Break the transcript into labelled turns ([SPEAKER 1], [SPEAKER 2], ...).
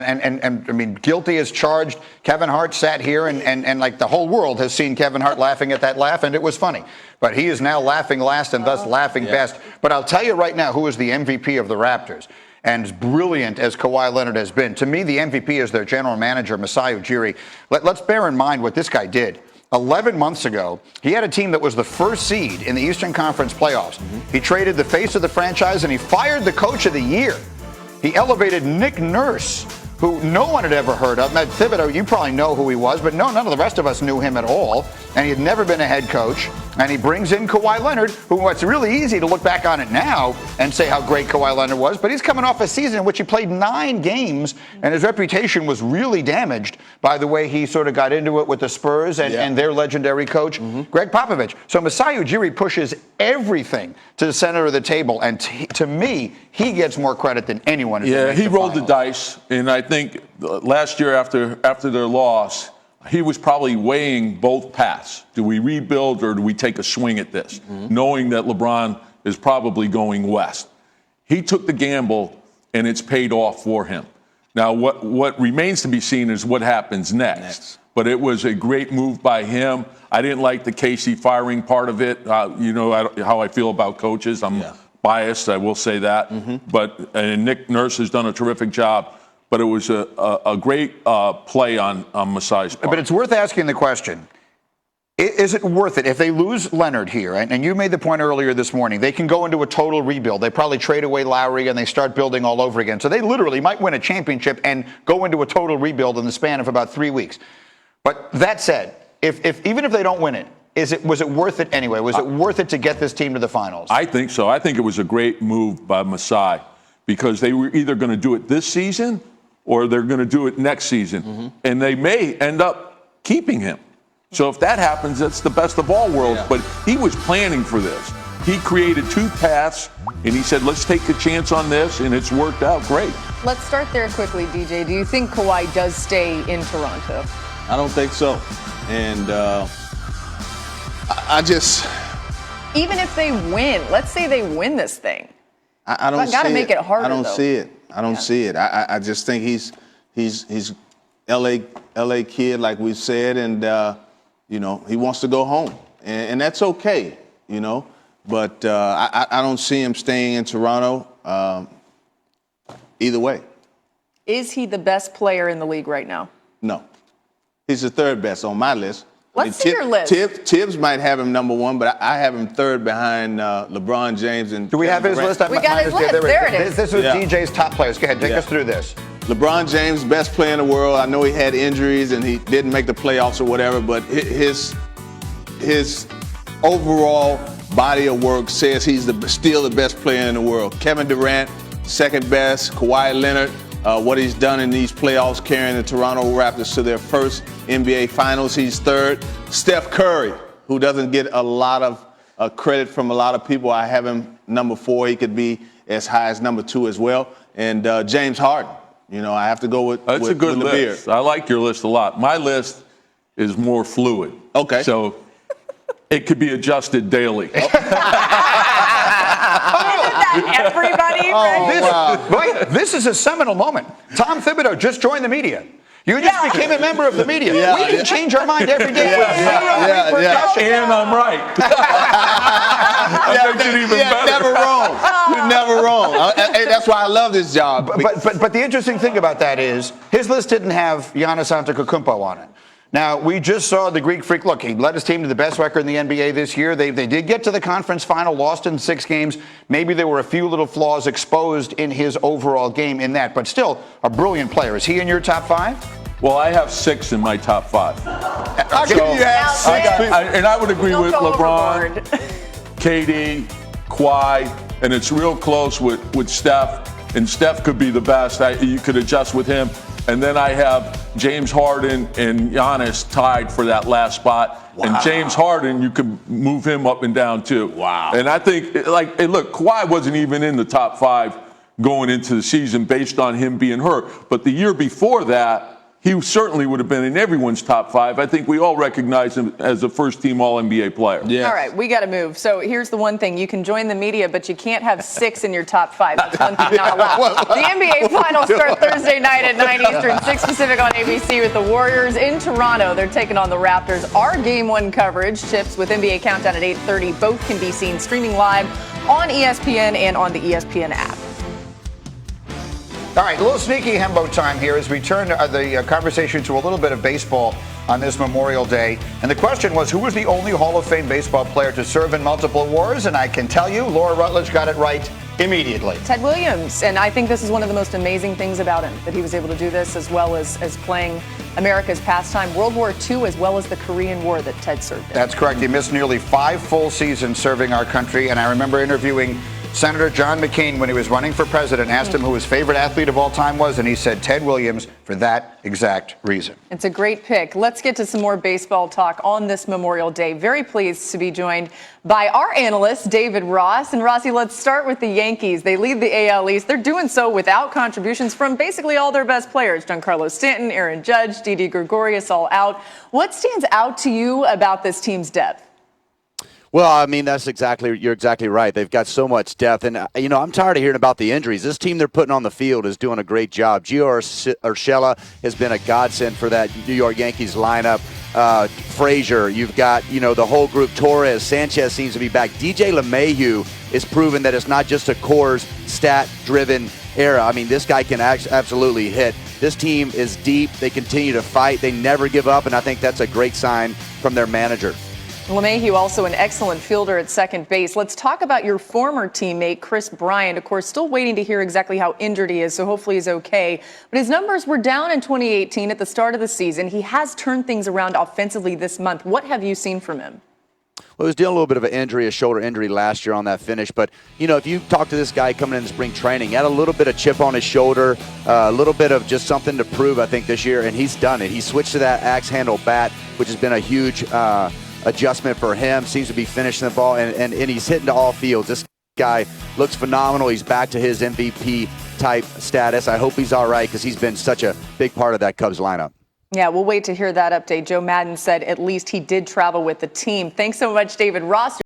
[SPEAKER 1] And I mean, guilty as charged. Kevin Hart sat here and like the whole world has seen Kevin Hart laughing at that laugh, and it was funny. But he is now laughing last and thus laughing best. But I'll tell you right now who is the MVP of the Raptors. And as brilliant as Kawhi Leonard has been, to me, the MVP is their general manager, Masai Ujiri. Let's bear in mind what this guy did. 11 months ago, he had a team that was the first seed in the Eastern Conference playoffs. He traded the face of the franchise, and he fired the coach of the year. He elevated Nick Nurse, who no one had ever heard of. Matt Thibodeau, you probably know who he was, but no, none of the rest of us knew him at all. And he had never been a head coach. And he brings in Kawhi Leonard, who it's really easy to look back on it now and say how great Kawhi Leonard was. But he's coming off a season in which he played 9 games, and his reputation was really damaged by the way he sort of got into it with the Spurs and their legendary coach, Greg Popovich. So Masai Ujiri pushes everything to the center of the table. And to me, he gets more credit than anyone.
[SPEAKER 2] Yeah, he rolled the dice. And I think last year after their loss, he was probably weighing both paths. Do we rebuild or do we take a swing at this? Knowing that LeBron is probably going west. He took the gamble, and it's paid off for him. Now, what remains to be seen is what happens next. But it was a great move by him. I didn't like the Casey firing part of it. You know how I feel about coaches. I'm biased, I will say that. But Nick Nurse has done a terrific job. But it was a great play on Masai's part.
[SPEAKER 1] But it's worth asking the question, is it worth it? If they lose Leonard here, and you made the point earlier this morning, they can go into a total rebuild. They probably trade away Lowry and they start building all over again. So they literally might win a championship and go into a total rebuild in the span of about 3 weeks. But that said, even if they don't win it, was it worth it anyway? Was it worth it to get this team to the finals?
[SPEAKER 2] I think so. I think it was a great move by Masai because they were either going to do it this season or they're going to do it next season. And they may end up keeping him. So if that happens, that's the best of all worlds. But he was planning for this. He created 2 paths, and he said, let's take a chance on this, and it's worked out great.
[SPEAKER 3] Let's start there quickly, DJ. Do you think Kawhi does stay in Toronto?
[SPEAKER 4] I don't think so. And I just...
[SPEAKER 3] Even if they win, let's say they win this thing.
[SPEAKER 4] I don't see it.
[SPEAKER 3] Got to make it harder,
[SPEAKER 4] I don't
[SPEAKER 3] though.
[SPEAKER 4] see it. I don't see it. I just think he's LA kid, like we said, and you know, he wants to go home, and that's okay, you know. But I don't see him staying in Toronto either way.
[SPEAKER 3] Is he the best player in the league right now?
[SPEAKER 4] No, he's the 3rd best on my list.
[SPEAKER 3] Let's see your list.
[SPEAKER 4] Tibbs might have him number 1, but I have him 3rd behind LeBron James and.
[SPEAKER 1] Do we have his list?
[SPEAKER 3] We got his list. There it is.
[SPEAKER 1] This was DJ's top players. Go ahead, take us through this.
[SPEAKER 4] LeBron James, best player in the world. I know he had injuries and he didn't make the playoffs or whatever, but his overall body of work says he's still the best player in the world. Kevin Durant, 2nd best. Kawhi Leonard, what he's done in these playoffs, carrying the Toronto Raptors to their first NBA Finals, he's 3rd. Steph Curry, who doesn't get a lot of credit from a lot of people, I have him number 4. He could be as high as number 2 as well. And James Harden, you know, I have to go with
[SPEAKER 2] That's a good
[SPEAKER 4] with
[SPEAKER 2] list. I like your list a lot. My list is more fluid.
[SPEAKER 4] Okay.
[SPEAKER 2] So it could be adjusted daily.
[SPEAKER 3] Everybody,
[SPEAKER 1] This is a seminal moment. Tom Thibodeau just joined the media. You just became a member of the media. We can change our mind every day.
[SPEAKER 2] And I'm right. That makes it even better.
[SPEAKER 4] Never wrong. You're never wrong. That's why I love this job.
[SPEAKER 1] But the interesting thing about that is his list didn't have Giannis Antetokounmpo on it. Now, we just saw the Greek Freak. Look, he led his team to the best record in the NBA this year. They did get to the conference final, lost in 6 games. Maybe there were a few little flaws exposed in his overall game in that, but still a brilliant player. Is he in your top 5?
[SPEAKER 2] Well, I have 6 in my top 5.
[SPEAKER 4] How can you have 6?
[SPEAKER 2] And I would agree with LeBron,
[SPEAKER 3] overboard.
[SPEAKER 2] KD, Kawhi, and it's real close with Steph. And Steph could be the best. You could adjust with him. And then I have James Harden and Giannis tied for that last spot. Wow. And James Harden, you could move him up and down too.
[SPEAKER 4] Wow.
[SPEAKER 2] And I think, look, Kawhi wasn't even in the top 5 going into the season based on him being hurt. But the year before that, he certainly would have been in everyone's top 5. I think we all recognize him as a first-team All-NBA player.
[SPEAKER 4] Yeah.
[SPEAKER 3] All right, we got to move. So here's the one thing. You can join the media, but you can't have 6 in your top 5. That's one thing not allowed. The NBA Finals start Thursday night at 9 Eastern, 6 Pacific on ABC with the Warriors in Toronto. They're taking on the Raptors. Our Game 1 coverage, tips with NBA Countdown at 8:30. Both can be seen streaming live on ESPN and on the ESPN app.
[SPEAKER 1] All right, a little sneaky Hembo time here as we turn the conversation to a little bit of baseball on this Memorial Day. And the question was, who was the only Hall of Fame baseball player to serve in multiple wars? And I can tell you, Laura Rutledge got it right immediately.
[SPEAKER 3] Ted Williams. And I think this is one of the most amazing things about him, that he was able to do this as well as playing America's pastime, World War II, as well as the Korean War that Ted served in.
[SPEAKER 1] That's correct. He missed nearly 5 full seasons serving our country. And I remember interviewing Senator John McCain, when he was running for president, asked him who his favorite athlete of all time was, and he said Ted Williams for that exact reason.
[SPEAKER 3] It's a great pick. Let's get to some more baseball talk on this Memorial Day. Very pleased to be joined by our analyst, David Ross. And Rossi, let's start with the Yankees. They lead the AL East. They're doing so without contributions from basically all their best players. Giancarlo Stanton, Aaron Judge, Didi Gregorius all out. What stands out to you about this team's depth?
[SPEAKER 5] Well, I mean, you're exactly right. They've got so much depth. And, I'm tired of hearing about the injuries. This team they're putting on the field is doing a great job. Gio Urshela has been a godsend for that New York Yankees lineup. Frazier, you've got, the whole group. Torres, Sanchez seems to be back. DJ LeMahieu is proven that it's not just a Coors stat-driven era. I mean, this guy can absolutely hit. This team is deep. They continue to fight. They never give up, and I think that's a great sign from their manager.
[SPEAKER 3] LeMahieu, also an excellent fielder at second base. Let's talk about your former teammate, Chris Bryant. Of course, still waiting to hear exactly how injured he is, so hopefully he's okay. But his numbers were down in 2018 at the start of the season. He has turned things around offensively this month. What have you seen from him?
[SPEAKER 5] Well, he was dealing a little bit of an injury, a shoulder injury last year on that finish. But, if you talk to this guy coming into spring training, he had a little bit of chip on his shoulder, a little bit of just something to prove, I think, this year. And he's done it. He switched to that axe handle bat, which has been a huge adjustment for him. Seems to be finishing the ball, and he's hitting to all fields. This guy looks phenomenal. He's back to his MVP type status. I hope he's all right because he's been such a big part of that Cubs lineup.
[SPEAKER 3] Yeah, we'll wait to hear that update. Joe Madden said at least he did travel with the team. Thanks so much, David Ross.